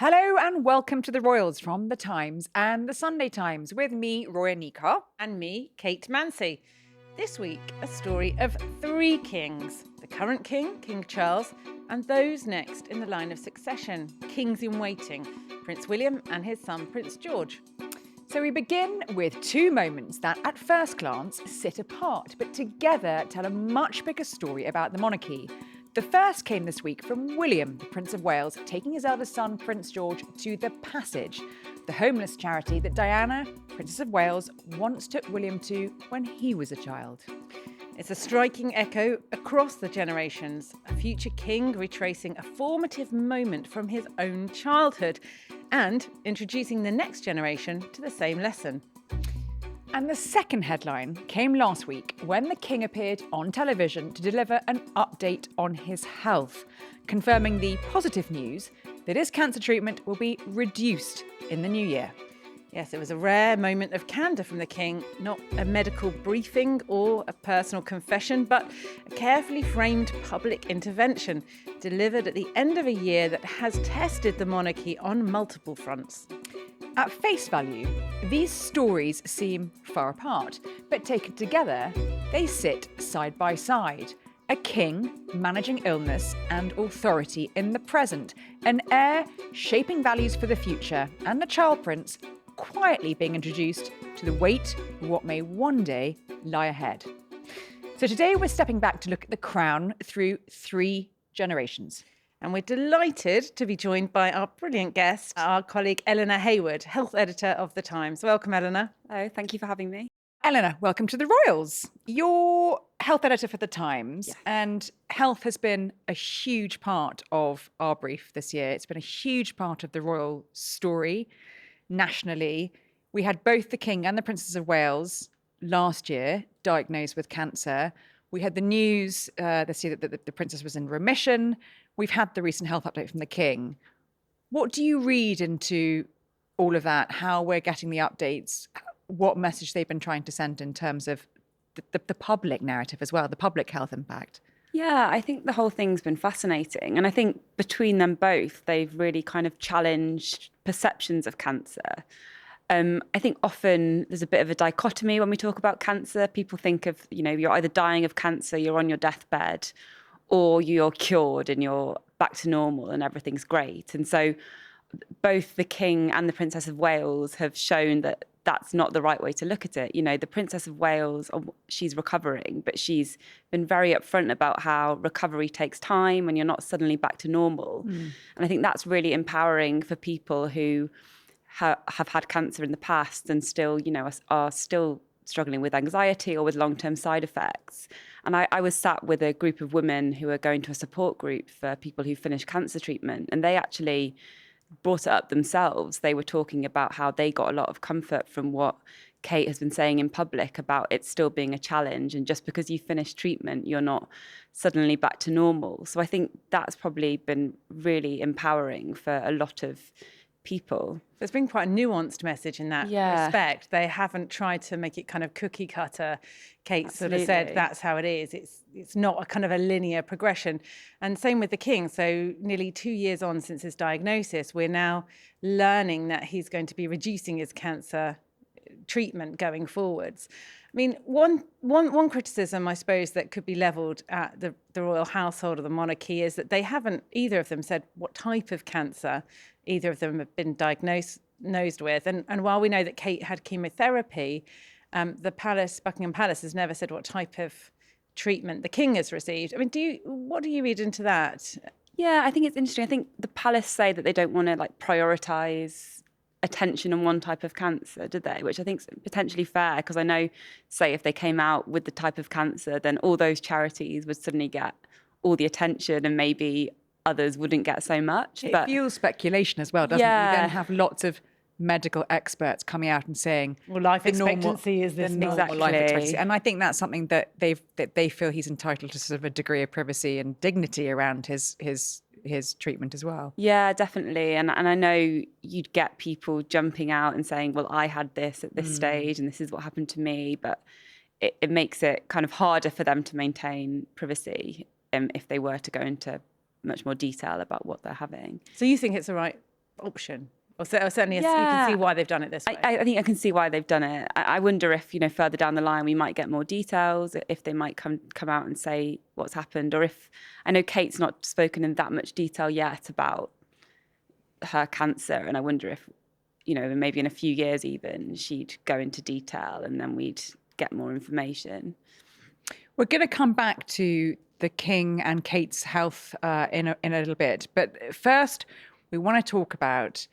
Hello and welcome to the Royals from the Times and the Sunday Times with me, Roya and Kate. And me, Kate Mancy. This week, a story of three kings: the current king, King Charles, and those next in the line of succession, kings in waiting, Prince William and his son, Prince George. So we begin with two moments that at first glance sit apart, but together tell a much bigger story about the monarchy. The first came this week from William, the Prince of Wales, taking his eldest son, Prince George, to the Passage, the homeless charity that Diana, Princess of Wales, once took William to when he was a child. It's a striking echo across the generations, a future king retracing a formative moment from his own childhood and introducing the next generation to the same lesson. And the second headline came last week when the King appeared on television to deliver an update on his health, confirming the positive news that his cancer treatment will be reduced in the new year. Yes, it was a rare moment of candour from the King, not a medical briefing or a personal confession, but a carefully framed public intervention delivered at the end of a year that has tested the monarchy on multiple fronts. At face value, these stories seem far apart, but taken together, they sit side by side. A king managing illness and authority in the present, an heir shaping values for the future, and a child prince quietly being introduced to the weight of what may one day lie ahead. So today we're stepping back to look at the crown through three generations. And we're delighted to be joined by our brilliant guest, our colleague Eleanor Hayward, health editor of The Times. Welcome, Eleanor. Oh, thank you for having me. Eleanor, welcome to the Royals. You're health editor for The Times, Yes. and health has been a huge part of our brief this year. It's been a huge part of the royal story nationally. We had both the King and the Princess of Wales last year diagnosed with cancer. We had the news this year that the Princess was in remission. We've had the recent health update from the King. What do you read into all of that? How we're getting the updates? What message they've been trying to send in terms of the public narrative as well, the public health impact? Yeah, I think the whole thing's been fascinating. And I think between them both, they've really kind of challenged perceptions of cancer. I think often there's a bit of a dichotomy when we talk about cancer. People think of, you're either dying of cancer, you're on your deathbed, or you're cured and you're back to normal and everything's great. And so both the King and the Princess of Wales have shown that that's not the right way to look at it. The Princess of Wales, she's recovering, but she's been very upfront about how recovery takes time and you're not suddenly back to normal. And I think that's really empowering for people who have had cancer in the past and still, are still struggling with anxiety or with long-term side effects. And I was sat with a group of women who are going to a support group for people who finish cancer treatment, and they actually brought it up themselves. They were talking about how they got a lot of comfort from what Kate has been saying in public about it still being a challenge. And just because you finish treatment, you're not suddenly back to normal. So I think that's probably been really empowering for a lot of people. There's been quite a nuanced message in that respect. They haven't tried to make it kind of cookie cutter. Kate sort of said that's how it is. It's not a kind of a linear progression. And same with the King. So nearly 2 years on since his diagnosis, we're now learning that he's going to be reducing his cancer treatment going forwards. I mean, one criticism, I suppose, that could be levelled at the royal household or the monarchy is that they haven't, either of them, said what type of cancer either of them have been diagnosed with. And while we know that Kate had chemotherapy, Buckingham Palace has never said what type of treatment the King has received. I mean, what do you read into that? Yeah, I think it's interesting. I think the palace say that they don't want to prioritise attention on one type of cancer, do they? Which I think is potentially fair, because I know, say, if they came out with the type of cancer, then all those charities would suddenly get all the attention and maybe others wouldn't get so much. It fuels speculation as well, doesn't it? You then have lots of medical experts coming out and saying, well, life expectancy is this normal life expectancy. And I think that's something that they feel he's entitled to sort of a degree of privacy and dignity around his treatment as well. Yeah, definitely. And I know you'd get people jumping out and saying, well, I had this at this stage and this is what happened to me. But it makes it kind of harder for them to maintain privacy if they were to go into much more detail about what they're having. So you think it's the right option. Or certainly you can see why they've done it this way. I think I can see why they've done it. I wonder if, further down the line we might get more details, if they might come out and say what's happened, or if, I know Kate's not spoken in that much detail yet about her cancer, and I wonder if, maybe in a few years even, she'd go into detail and then we'd get more information. We're going to come back to the King and Kate's health in a little bit, but first we want to talk about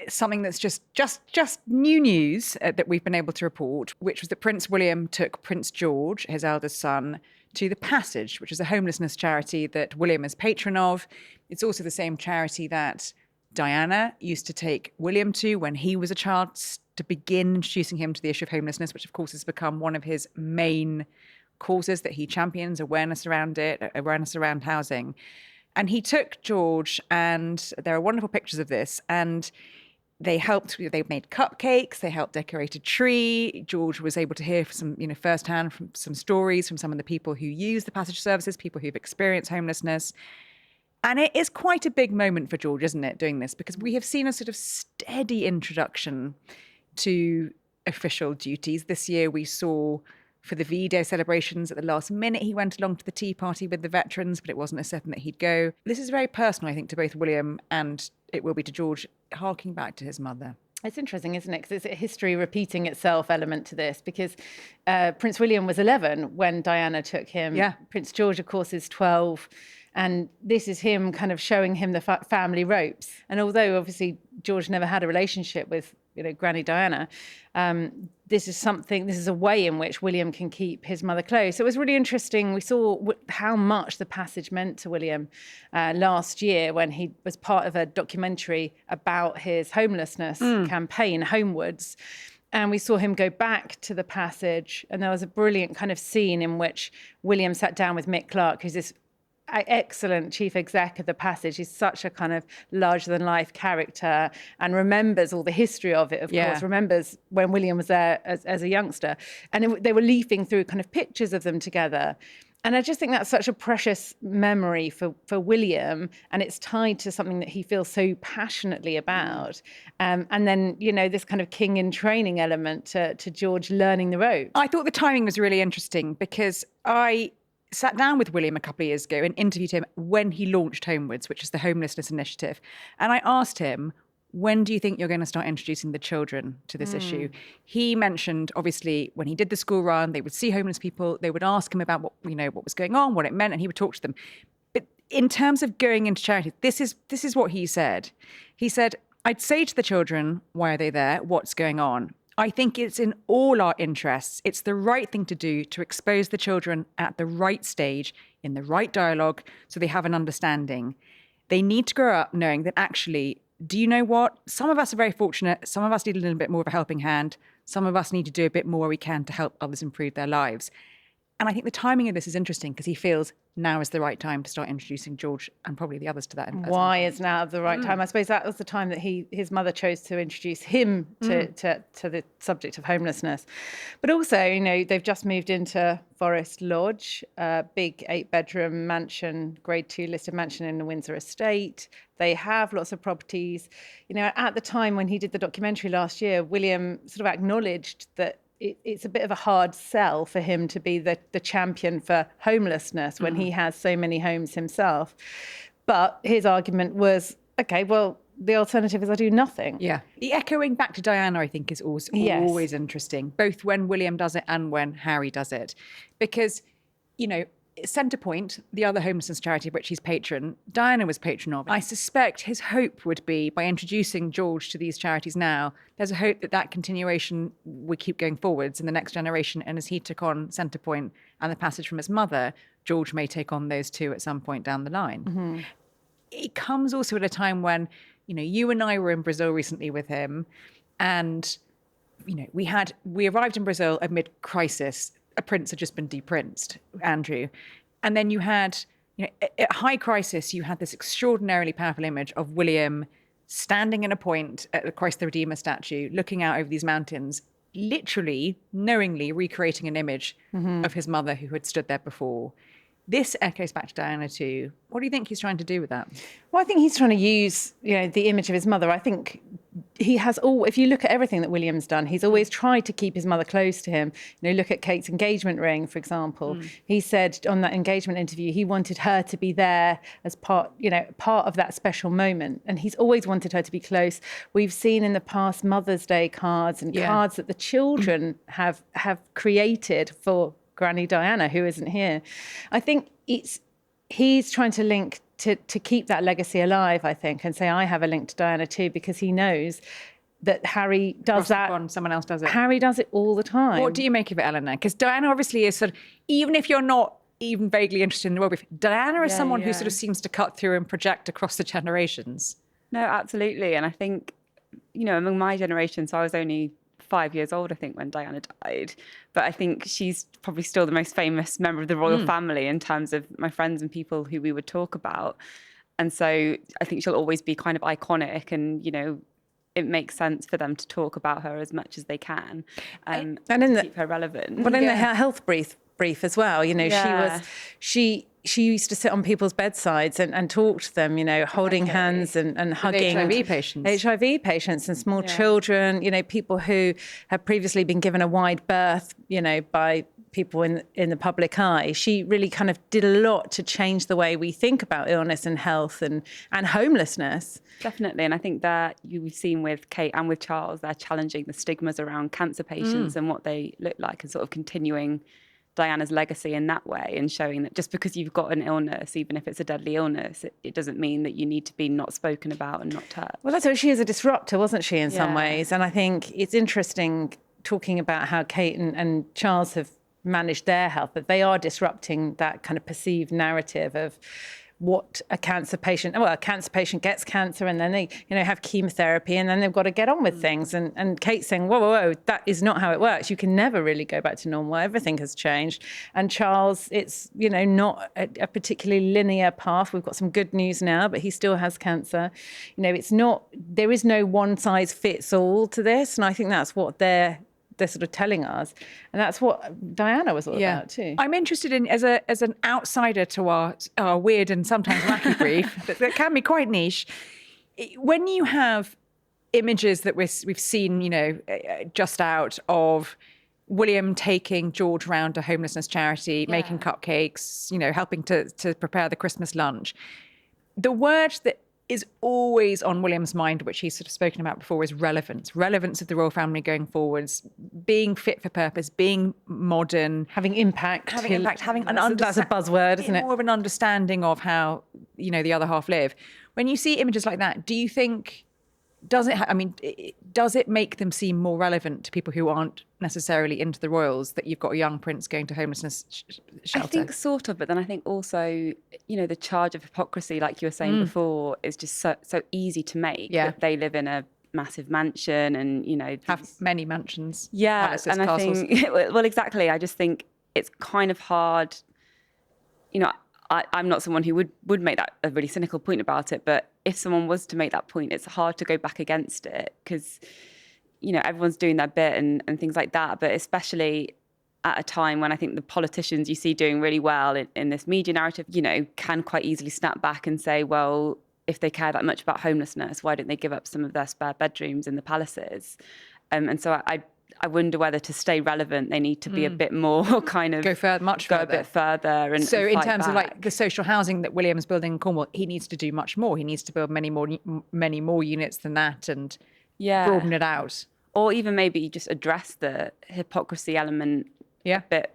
something that's just new news that we've been able to report, which was that Prince William took Prince George, his eldest son, to the Passage, which is a homelessness charity that William is patron of. It's also the same charity that Diana used to take William to when he was a child, to begin introducing him to the issue of homelessness, which of course has become one of his main causes that he champions, awareness around it, awareness around housing. And he took George, and there are wonderful pictures of this, and they made cupcakes, they helped decorate a tree. George was able to hear some, firsthand from some stories from some of the people who use the Passage services, people who've experienced homelessness. And it is quite a big moment for George, isn't it, doing this? Because we have seen a sort of steady introduction to official duties. This year we saw, for the V-Day celebrations, at the last minute, he went along to the tea party with the veterans, but it wasn't a certain that he'd go. This is very personal, I think, to both William and it will be to George, harking back to his mother. It's interesting, isn't it? Because it's a history repeating itself element to this, because Prince William was 11 when Diana took him. Yeah. Prince George, of course, is 12. And this is him kind of showing him the family ropes. And although obviously George never had a relationship with, Granny Diana, this is a way in which William can keep his mother close. So it was really interesting. We saw how much the Passage meant to William last year when he was part of a documentary about his homelessness campaign, Homewards. And we saw him go back to the Passage. And there was a brilliant kind of scene in which William sat down with Mick Clarke, who's this excellent chief exec of the Passage. He's such a kind of larger than life character and remembers all the history of it, of course, remembers when William was there as a youngster. And they were leafing through kind of pictures of them together. And I just think that's such a precious memory for William, and it's tied to something that he feels so passionately about. And then, this kind of king in training element to George learning the ropes. I thought the timing was really interesting because I sat down with William a couple of years ago and interviewed him when he launched Homewards, which is the homelessness initiative. And I asked him, when do you think you're going to start introducing the children to this issue? He mentioned, obviously, when he did the school run, they would see homeless people, they would ask him about what was going on, what it meant, and he would talk to them. But in terms of going into charity, this is what he said. He said, I'd say to the children, why are they there? What's going on? I think it's in all our interests. It's the right thing to do to expose the children at the right stage, in the right dialogue, so they have an understanding. They need to grow up knowing that actually, do you know what? Some of us are very fortunate. Some of us need a little bit more of a helping hand. Some of us need to do a bit more we can to help others improve their lives. And I think the timing of this is interesting because he feels now is the right time to start introducing George and probably the others to that. Why is now the right time? I suppose that was the time that his mother chose to introduce him to the subject of homelessness. But also, they've just moved into Forest Lodge, a big 8-bedroom mansion, grade 2 listed mansion in the Windsor estate. They have lots of properties. At the time when he did the documentary last year, William sort of acknowledged that it's a bit of a hard sell for him to be the champion for homelessness when he has so many homes himself. But his argument was, okay, well, the alternative is I do nothing. Yeah. The echoing back to Diana, I think, is always interesting, both when William does it and when Harry does it. Because, Centrepoint, the other homelessness charity which he's patron, Diana was patron of. I suspect his hope would be, by introducing George to these charities now, there's a hope that continuation will keep going forwards in the next generation. And as he took on Centrepoint and the Passage from his mother, George may take on those two at some point down the line. Mm-hmm. It comes also at a time when, you and I were in Brazil recently with him, and, we arrived in Brazil amid crisis. A prince had just been deprinced, Andrew. And then you had, at high crisis, you had this extraordinarily powerful image of William standing in a point at the Christ the Redeemer statue, looking out over these mountains, literally, knowingly recreating an image of his mother who had stood there before. This echoes back to Diana too. What do you think he's trying to do with that? Well, I think he's trying to use, the image of his mother. I think he has if you look at everything that William's done, he's always tried to keep his mother close to him. Look at Kate's engagement ring, for example. He said on that engagement interview, he wanted her to be there as part of that special moment. And he's always wanted her to be close. We've seen in the past Mother's Day cards and cards that the children have created for Granny Diana, who isn't here. I think he's trying to link to keep that legacy alive, I think, and say, I have a link to Diana too, because he knows that Harry does that. Someone else does it. Harry does it all the time. What do you make of it, Eleanor? Because Diana obviously is sort of, even if you're not even vaguely interested in the world, Diana is someone who sort of seems to cut through and project across the generations. No, absolutely. And I think, among my generation, so I was only 5 years old, I think, when Diana died. But I think she's probably still the most famous member of the royal family in terms of my friends and people who we would talk about. And so I think she'll always be kind of iconic, and, it makes sense for them to talk about her as much as they can and keep her relevant. But in the health brief as well, she used to sit on people's bedsides and talk to them, holding hands and hugging. HIV patients and small children, people who have previously been given a wide berth, by people in the public eye. She really kind of did a lot to change the way we think about illness and health and homelessness. Definitely. And I think that we've seen with Kate and with Charles, they're challenging the stigmas around cancer patients and what they look like, and sort of continuing Diana's legacy in that way, and showing that just because you've got an illness, even if it's a deadly illness, it doesn't mean that you need to be not spoken about and not touched. Well, that's what she is, a disruptor, wasn't she, in some ways? And I think it's interesting talking about how Kate and Charles have managed their health, but they are disrupting that kind of perceived narrative of what a cancer patient gets cancer, and then they, have chemotherapy, and then they've got to get on with things. And Kate's saying, whoa, that is not how it works. You can never really go back to normal. Everything has changed. And Charles, it's, not a particularly linear path. We've got some good news now, but he still has cancer. There is no one size fits all to this. And I think that's what they're sort of telling us, and that's what Diana was all about too. I'm interested in, as an outsider to our weird and sometimes wacky brief that can be quite niche, when you have images that we've seen, just out of William taking George round a homelessness charity, making cupcakes, helping to prepare the Christmas lunch. The word that is always on William's mind, which he's sort of spoken about before, is relevance of the royal family going forwards, being fit for purpose, being modern, having impact, having that's a buzzword, isn't it? More of an understanding of how, the other half live. When you see images like that, do you think, does it make them seem more relevant to people who aren't necessarily into the royals, that you've got a young prince going to homelessness shelter? I think sort of, but then I think also, the charge of hypocrisy, like you were saying before, is just so easy to make. Yeah. That they live in a massive mansion and, have many mansions. Yeah, palaces, and castles. I think, well, exactly. I just think it's kind of hard, I'm not someone who would make that a really cynical point about it, but if someone was to make that point, it's hard to go back against it, because, everyone's doing their bit and things like that. But especially at a time when I think the politicians you see doing really well in this media narrative, can quite easily snap back and say, well, if they care that much about homelessness, why don't they give up some of their spare bedrooms in the palaces? And so I wonder whether to stay relevant, they need to be a bit more kind of go a bit further. And so and in terms back. of like the social housing that William's building in Cornwall, he needs to do much more. He needs to build many more units than that, and broaden it out. Or even maybe just address the hypocrisy element a bit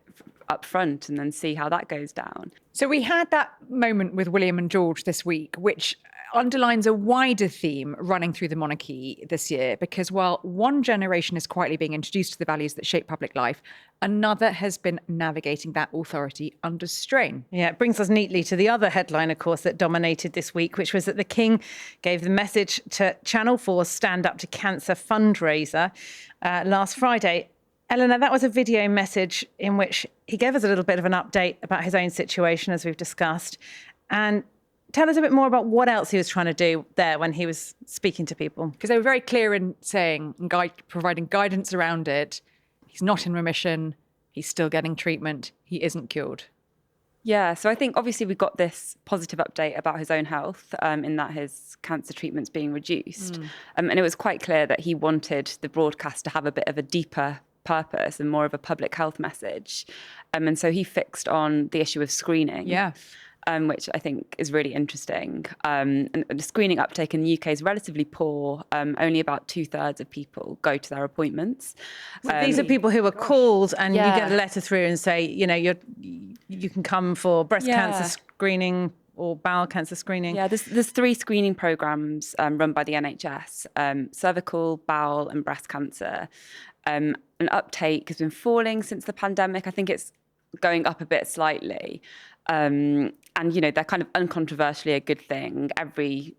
up front, and then see how that goes down. So we had that moment with William and George this week, which underlines a wider theme running through the monarchy this year, because while one generation is quietly being introduced to the values that shape public life, another has been navigating that authority under strain. Yeah, it brings us neatly to the other headline, of course, that dominated this week, which was that the King gave the message to Channel 4's Stand Up to Cancer fundraiser last Friday. Eleanor, that was a video message in which he gave us a little bit of an update about his own situation, as we've discussed. And tell us a bit more about what else he was trying to do there when he was speaking to people. Because they were very clear in saying, providing guidance around it. He's not in remission. He's still getting treatment. He isn't cured. Yeah, so I think obviously we got this positive update about his own health, in that his cancer treatment's being reduced. And it was quite clear that he wanted the broadcast to have a bit of a deeper purpose and more of a public health message. And so he fixed on the issue of screening. Yeah. Which I think is really interesting. And the screening uptake in the UK is relatively poor. Only about 2/3 of people go to their appointments. So these are people who are called and you get a letter through and say, you can come for breast cancer screening or bowel cancer screening. Yeah, there's 3 screening programmes run by the NHS, cervical, bowel and breast cancer. And uptake has been falling since the pandemic. I think it's going up a bit slightly. And, they're kind of uncontroversially a good thing. Every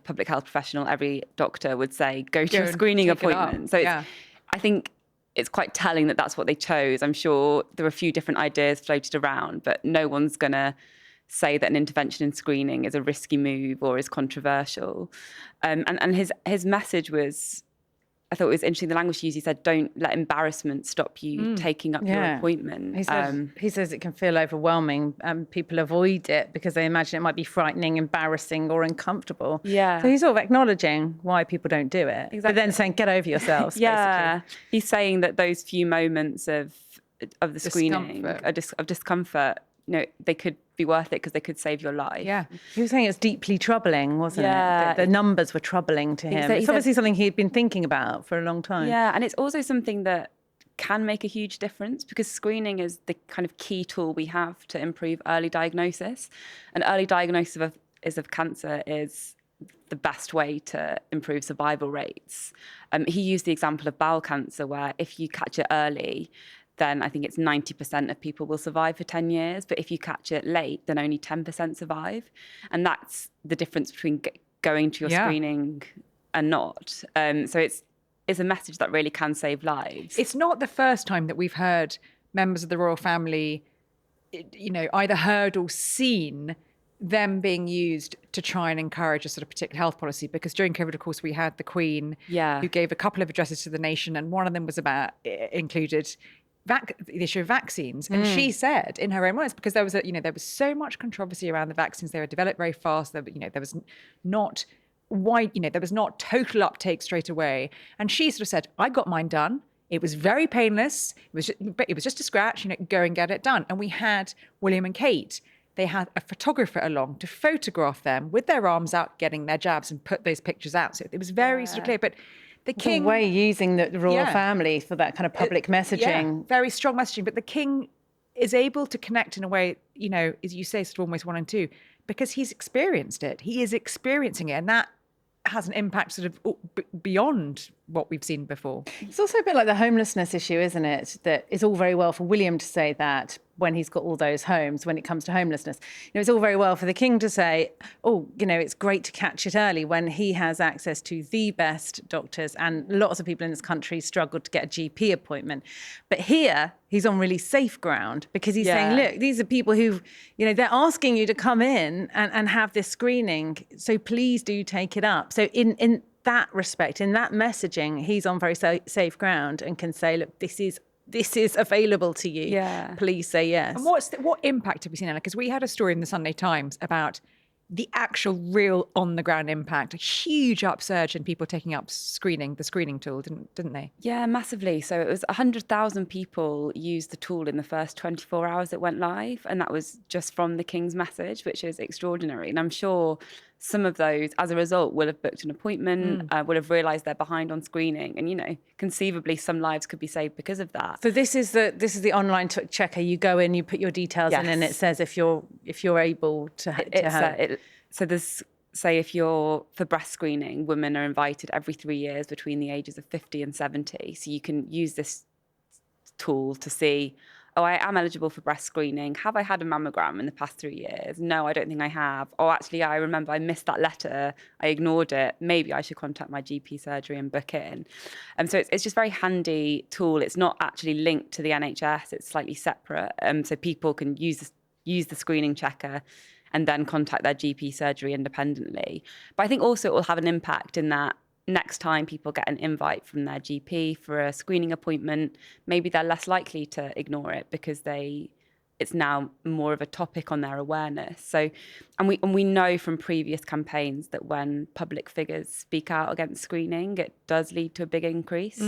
public health professional, every doctor would say, go to a screening appointment. So I think it's quite telling that that's what they chose. I'm sure there are a few different ideas floated around, but no one's going to say that an intervention in screening is a risky move or is controversial. And his message was, I thought it was interesting, the language he used. He said, don't let embarrassment stop you taking up your appointment. He says it can feel overwhelming and people avoid it because they imagine it might be frightening, embarrassing or uncomfortable. Yeah. So he's sort of acknowledging why people don't do it. Exactly. But then saying, get over yourselves, basically. He's saying that those few moments of the screening, of discomfort, they could be worth it because they could save your life. Yeah. He was saying it's deeply troubling, wasn't it? The numbers were troubling to him. It's obviously something he'd been thinking about for a long time. Yeah, and it's also something that can make a huge difference because screening is the kind of key tool we have to improve early diagnosis. And early diagnosis of cancer is the best way to improve survival rates. He used the example of bowel cancer where if you catch it early, then I think it's 90% of people will survive for 10 years. But if you catch it late, then only 10% survive. And that's the difference between going to your screening and not. So it's a message that really can save lives. It's not the first time that we've heard members of the royal family, either heard or seen them being used to try and encourage a sort of particular health policy. Because during COVID, of course, we had the Queen who gave a couple of addresses to the nation. And one of them was included the issue of vaccines. And she said in her own words, because there was so much controversy around the vaccines, they were developed very fast, there was not there was not total uptake straight away. And she sort of said, I got mine done. It was very painless. It was just a scratch, go and get it done. And we had William and Kate. They had a photographer along to photograph them with their arms out, getting their jabs and put those pictures out. So it was very sort of clear. But the king, the way using the royal family for that kind of public messaging. Very strong messaging. But the king is able to connect in a way, as you say, sort of almost 1 and 2, because he's experienced it. He is experiencing it. And that has an impact sort of beyond what we've seen before. It's also a bit like the homelessness issue, isn't it? That it's all very well for William to say that when he's got all those homes, when it comes to homelessness. It's all very well for the king to say, it's great to catch it early when he has access to the best doctors, and lots of people in this country struggle to get a GP appointment. But here, he's on really safe ground because he's saying, look, these are people who, they're asking you to come in and have this screening, so please do take it up. So in that respect, in that messaging, he's on very safe ground and can say, look, this is available to you. Please say yes. And what impact have we seen, Ella? Because we had a story in the Sunday Times about the actual real on the ground impact, a huge upsurge in people taking up the screening tool, didn't they? Yeah, massively. So it was 100,000 people used the tool in the first 24 hours it went live. And that was just from the King's message, which is extraordinary. And I'm sure some of those, as a result, will have booked an appointment, will have realised they're behind on screening. And, conceivably some lives could be saved because of that. So this is the online checker. You go in, you put your details in, and it says if you're able to have. So there's, say, if you're for breast screening, women are invited every 3 years between the ages of 50 and 70. So you can use this tool to see, I am eligible for breast screening. Have I had a mammogram in the past 3 years? No, I don't think I have. Actually, I remember I missed that letter. I ignored it. Maybe I should contact my GP surgery and book in. So it's just a very handy tool. It's not actually linked to the NHS. It's slightly separate. So people can use the screening checker and then contact their GP surgery independently. But I think also it will have an impact in that next time people get an invite from their GP for a screening appointment, maybe they're less likely to ignore it because they it's now more of a topic on their awareness. So, and we know from previous campaigns that when public figures speak out against screening, it does lead to a big increase.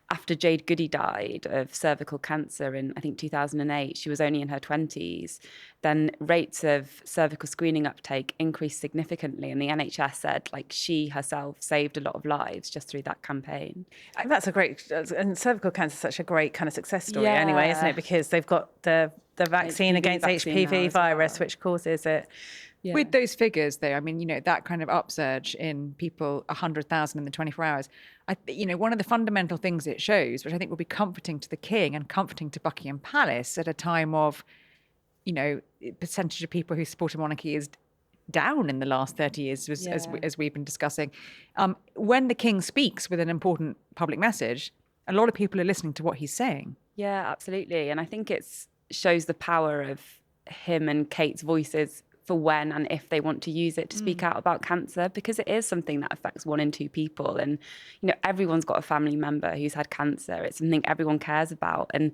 After Jade Goody died of cervical cancer in, I think, 2008, she was only in her 20s, then rates of cervical screening uptake increased significantly. And the NHS said, like, she herself saved a lot of lives just through that campaign. That's a great, and cervical cancer is such a great kind of success story anyway, isn't it? Because they've got the vaccine against HPV virus, which causes it. Yeah. With those figures, though, I mean, that kind of upsurge in people, 100,000 in the 24 hours, one of the fundamental things it shows, which I think will be comforting to the king and comforting to Buckingham Palace at a time of, percentage of people who support a monarchy is down in the last 30 years, as we've been discussing. When the king speaks with an important public message, a lot of people are listening to what he's saying. Yeah, absolutely. And I think it shows the power of him and Kate's voices for when and if they want to use it to speak out about cancer, because it is something that affects 1 in 2 people. And, everyone's got a family member who's had cancer. It's something everyone cares about. And,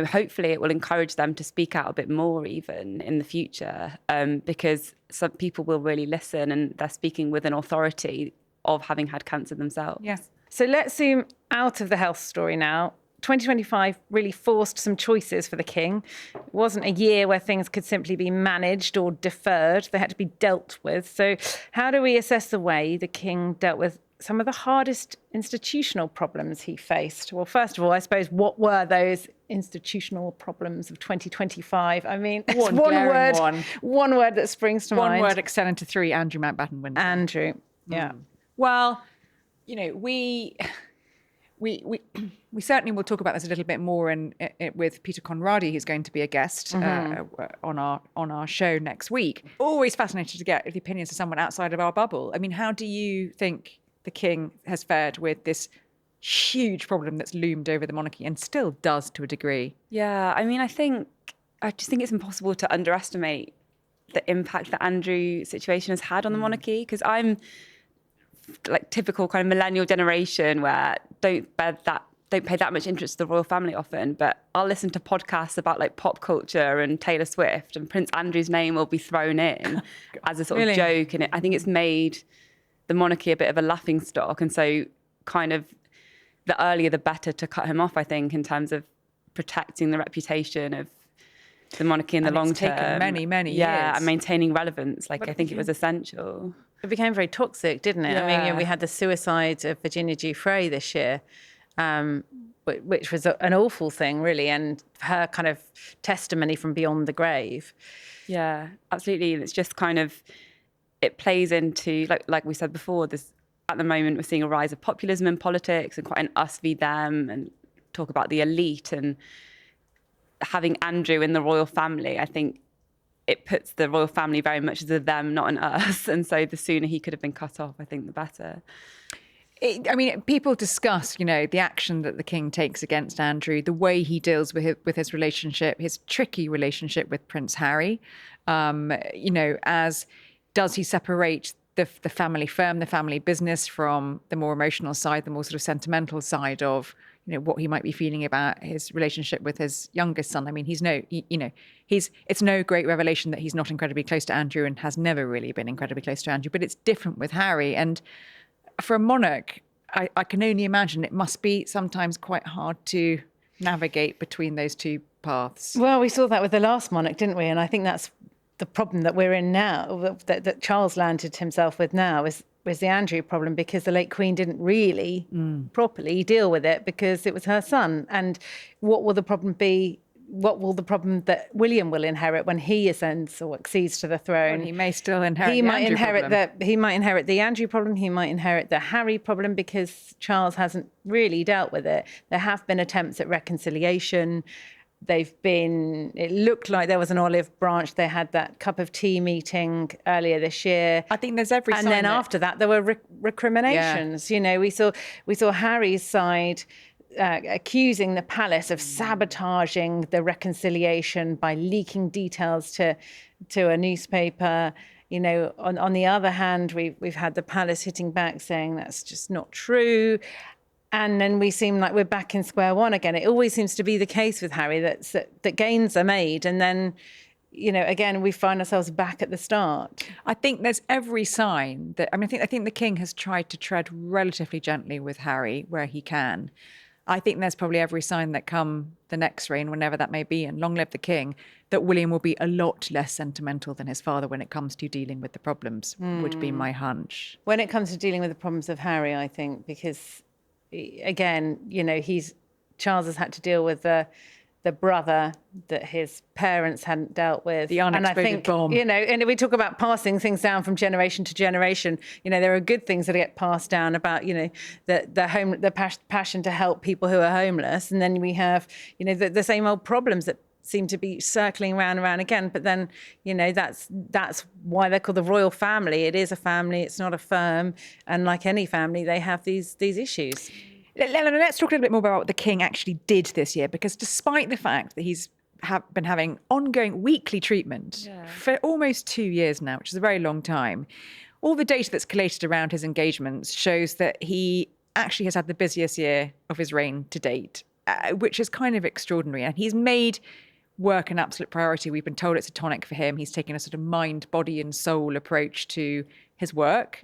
hopefully it will encourage them to speak out a bit more even in the future, because some people will really listen and they're speaking with an authority of having had cancer themselves. Yes. So let's zoom out of the health story now. 2025 really forced some choices for the king. It wasn't a year where things could simply be managed or deferred. They had to be dealt with. So how do we assess the way the king dealt with some of the hardest institutional problems he faced? Well, first of all, I suppose, what were those institutional problems of 2025? I mean, one word that springs to mind. One word excel into 3, Andrew Mountbatten Windsor. Andrew, yeah. Well, we certainly will talk about this a little bit more with Peter Conradi, who's going to be a guest on our show next week. Always fascinated to get the opinions of someone outside of our bubble. I mean, how do you think the king has fared with this huge problem that's loomed over the monarchy and still does to a degree? Yeah, I mean, I just think it's impossible to underestimate the impact that Andrew's situation has had on the monarchy, because I'm like typical kind of millennial generation where don't pay that much interest to the royal family often, but I'll listen to podcasts about like pop culture and Taylor Swift, and Prince Andrew's name will be thrown in as a sort of joke. And I think it's made the monarchy a bit of a laughing stock. And so kind of the earlier the better to cut him off, I think, in terms of protecting the reputation of the monarchy in the long term. It's taken many years. Yeah, and maintaining relevance. Like, I think it was essential. It became very toxic, didn't it? Yeah. I mean, we had the suicide of Virginia G. Frey this year, which was an awful thing, really, and her kind of testimony from beyond the grave. Yeah, absolutely. And it's just kind of, it plays into, like we said before, this, at the moment we're seeing a rise of populism in politics and quite an us v them, and talk about the elite. And having Andrew in the royal family, I think it puts the royal family very much as a them, not an us. And so the sooner he could have been cut off, I think the better. People discuss, the action that the king takes against Andrew, the way he deals with his relationship, his tricky relationship with Prince Harry. As does he separate the family firm, the family business from the more emotional side, the more sort of sentimental side of, what he might be feeling about his relationship with his youngest son. I mean, it's no great revelation that he's not incredibly close to Andrew and has never really been incredibly close to Andrew, but it's different with Harry. And for a monarch, I can only imagine it must be sometimes quite hard to navigate between those two paths. Well, we saw that with the last monarch, didn't we? And I think that's the problem that we're in now, that Charles landed himself with now, is the Andrew problem, because the late Queen didn't really properly deal with it because it was her son. And what will the problem be? What will the problem that William will inherit when he ascends or accedes to the throne? Well, he may still inherit He might inherit the Andrew problem. He might inherit the Harry problem, because Charles hasn't really dealt with it. There have been attempts at reconciliation. It looked like there was an olive branch. They had that cup of tea meeting earlier this year. I think there's every sign. And then after that, there were recriminations. Yeah. We saw Harry's side accusing the palace of sabotaging the reconciliation by leaking details to a newspaper. On the other hand, we've had the palace hitting back, saying that's just not true. And then we seem like we're back in square one again. It always seems to be the case with Harry that gains are made, and then, again, we find ourselves back at the start. I think there's every sign that, I think the king has tried to tread relatively gently with Harry where he can. I think there's probably every sign that come the next reign, whenever that may be, and long live the king, that William will be a lot less sentimental than his father when it comes to dealing with the problems, would be my hunch. When it comes to dealing with the problems of Harry, I think, because, again, Charles has had to deal with the brother that his parents hadn't dealt with. The unexploded bomb. And we talk about passing things down from generation to generation. There are good things that get passed down about, the passion to help people who are homeless. And then we have, the same old problems that seem to be circling round and round again. But then, that's why they're called the royal family. It is a family. It's not a firm. And like any family, they have these issues. Eleanor, let's talk a little bit more about what the king actually did this year, because despite the fact that he's been having ongoing weekly treatment for almost 2 years now, which is a very long time, all the data that's collated around his engagements shows that he actually has had the busiest year of his reign to date, which is kind of extraordinary. And he's made work an absolute priority. We've been told it's a tonic for him. He's taken a sort of mind, body and soul approach to his work.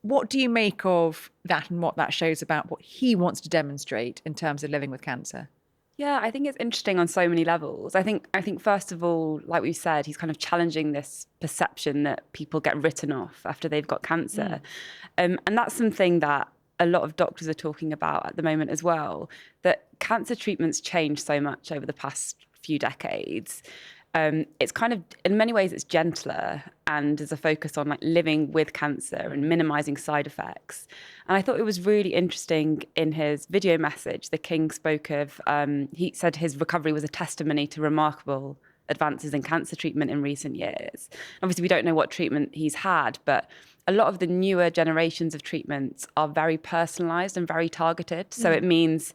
What do you make of that and what that shows about what he wants to demonstrate in terms of living with cancer? Yeah, I think it's interesting on so many levels. I think first of all, like we said, he's kind of challenging this perception that people get written off after they've got cancer. And that's something that a lot of doctors are talking about at the moment as well, that cancer treatments change so much over the past few decades. It's kind of, in many ways, it's gentler and there's a focus on like living with cancer and minimizing side effects. And I thought it was really interesting in his video message, the king spoke of, he said his recovery was a testimony to remarkable advances in cancer treatment in recent years. Obviously, we don't know what treatment he's had, but a lot of the newer generations of treatments are very personalized and very targeted. So it means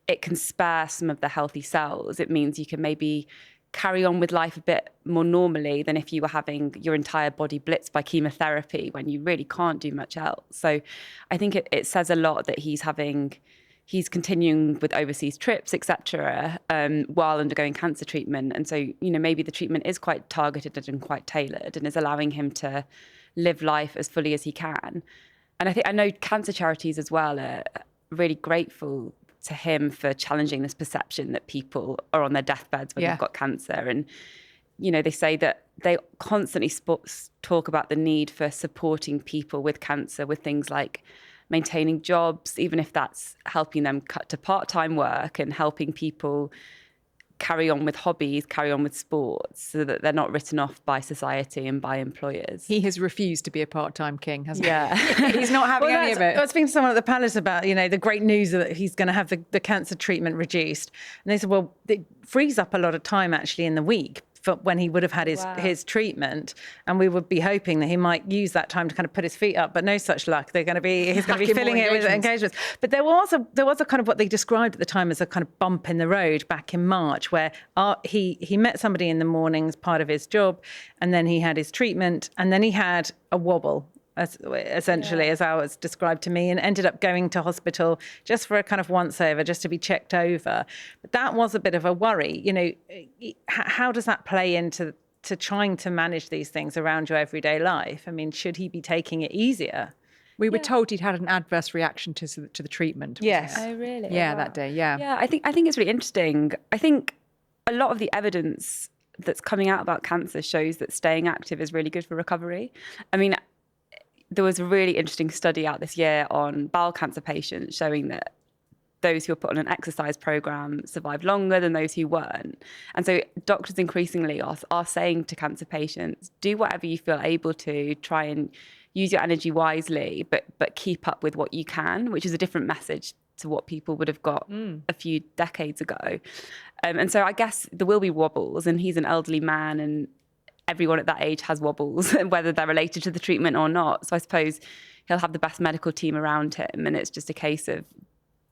it can spare some of the healthy cells. It means you can maybe carry on with life a bit more normally than if you were having your entire body blitzed by chemotherapy when you really can't do much else. So I think it says a lot that he's continuing with overseas trips, etc., while undergoing cancer treatment. And so, maybe the treatment is quite targeted and quite tailored and is allowing him to live life as fully as he can. And I know cancer charities as well are really grateful to him for challenging this perception that people are on their deathbeds when they've got cancer. And, they say that they constantly talk about the need for supporting people with cancer with things like maintaining jobs, even if that's helping them cut to part-time work and helping people carry on with hobbies, carry on with sports, so that they're not written off by society and by employers. He has refused to be a part-time king, hasn't he? Yeah. He's not having any of it. I was speaking to someone at the palace about, the great news that he's going to have the cancer treatment reduced. And they said, well, it frees up a lot of time actually in the week for when he would have had his treatment, and we would be hoping that he might use that time to kind of put his feet up, but no such luck. He's going to be filling it with engagements. But there was a kind of what they described at the time as a kind of bump in the road back in March, where he met somebody in the morning as part of his job, and then he had his treatment, and then he had a wobble, essentially, as I was described to me, and ended up going to hospital just for a kind of once over, just to be checked over. But that was a bit of a worry. How does that play into trying to manage these things around your everyday life? I mean, should he be taking it easier? We were told he'd had an adverse reaction to the treatment. Yes. Oh, really? Yeah, that day, yeah. Yeah, I think it's really interesting. I think a lot of the evidence that's coming out about cancer shows that staying active is really good for recovery. I mean, there was a really interesting study out this year on bowel cancer patients showing that those who were put on an exercise program survived longer than those who weren't. And so doctors increasingly are saying to cancer patients, do whatever you feel able to, try and use your energy wisely, but keep up with what you can, which is a different message to what people would have got a few decades ago. And so I guess there will be wobbles, and he's an elderly man, and everyone at that age has wobbles, whether they're related to the treatment or not. So I suppose he'll have the best medical team around him, and it's just a case of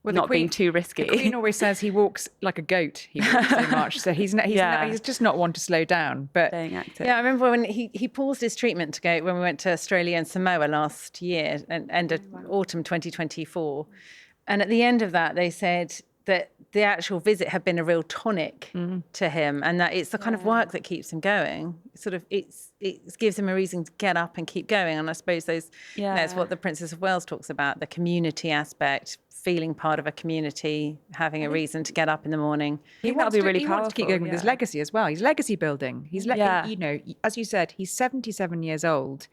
not being too risky. The Queen always says he walks like a goat. He walks so much, so he's just not one to slow down. But staying active. Yeah, I remember when he paused his treatment to go when we went to Australia and Samoa last year, and end of autumn 2024. And at the end of that, they said that the actual visit had been a real tonic to him, and that it's the kind of work that keeps him going. It gives him a reason to get up and keep going. And I suppose that's what the Princess of Wales talks about, the community aspect, feeling part of a community, having a reason to get up in the morning. He wants to keep going with his legacy as well. He's legacy building. He's you know, as you said, he's 77 years old.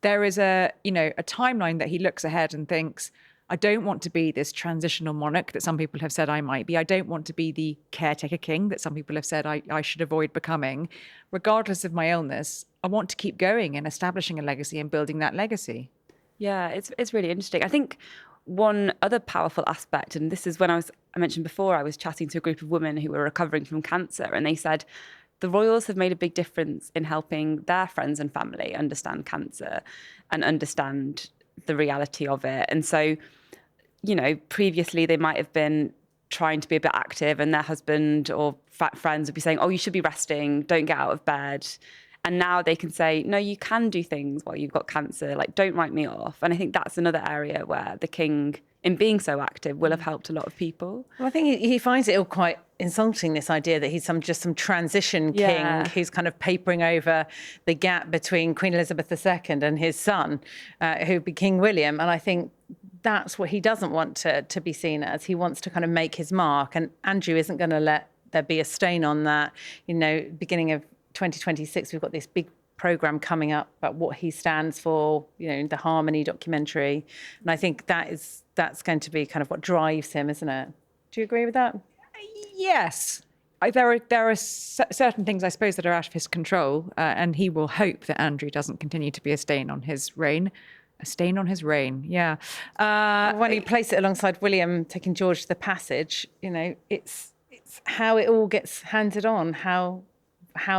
There is a timeline that he looks ahead and thinks, I don't want to be this transitional monarch that some people have said I might be. I don't want to be the caretaker king that some people have said I should avoid becoming. Regardless of my illness, I want to keep going and establishing a legacy and building that legacy. Yeah, it's really interesting. I think one other powerful aspect, and this is when I mentioned before, I was chatting to a group of women who were recovering from cancer, and they said the royals have made a big difference in helping their friends and family understand cancer and understand the reality of it. And so, you know, previously they might have been trying to be a bit active and their husband or friends would be saying, oh, you should be resting, don't get out of bed. And now they can say, no, you can do things while you've got cancer, like don't write me off. And I think that's another area where the king, in being so active, will have helped a lot of people. Well, I think he finds it all quite insulting, this idea that he's just some transition king who's kind of papering over the gap between Queen Elizabeth II and his son, who would be King William. And I think that's what he doesn't want to be seen as. He wants to kind of make his mark. And Andrew isn't going to let there be a stain on that. You know, beginning of 2026, we've got this big programme coming up about what he stands for, you know, the Harmony documentary. And I think that's going to be kind of what drives him, isn't it? Do you agree with that? Yes. There are certain things, I suppose, that are out of his control, and he will hope that Andrew doesn't continue to be a stain on his reign. A stain on his reign, yeah. When you place it alongside William taking George to the passage, you know, it's how it all gets handed on, how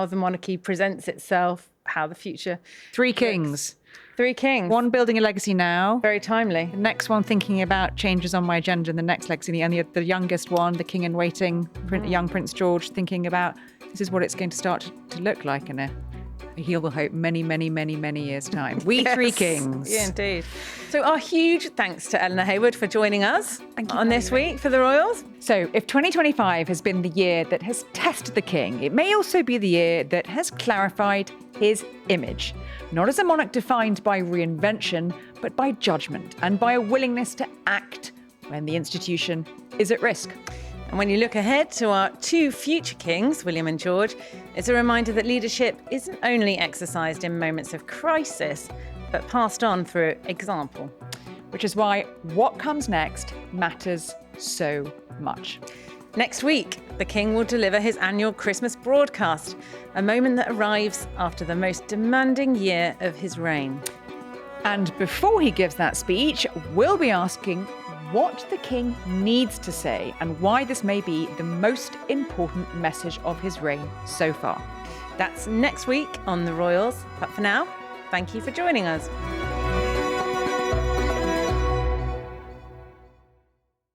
the monarchy presents itself, how the future. Three kings. Three kings. One building a legacy now. Very timely. The next one thinking about changes on my agenda in the next legacy. And the youngest one, the king in waiting, young Prince George, thinking about this is what it's going to start to look like in he will hope many, many, many, many years' time. We three kings. Yeah, indeed. So our huge thanks to Eleanor Hayward for joining us on this week for the Royals. So if 2025 has been the year that has tested the king, it may also be the year that has clarified his image. Not as a monarch defined by reinvention, but by judgment and by a willingness to act when the institution is at risk. And when you look ahead to our two future kings, William and George, it's a reminder that leadership isn't only exercised in moments of crisis, but passed on through example. Which is why what comes next matters so much. Next week, the king will deliver his annual Christmas broadcast, a moment that arrives after the most demanding year of his reign. And before he gives that speech, we'll be asking what the king needs to say and why this may be the most important message of his reign so far. That's next week on The Royals. But for now, thank you for joining us.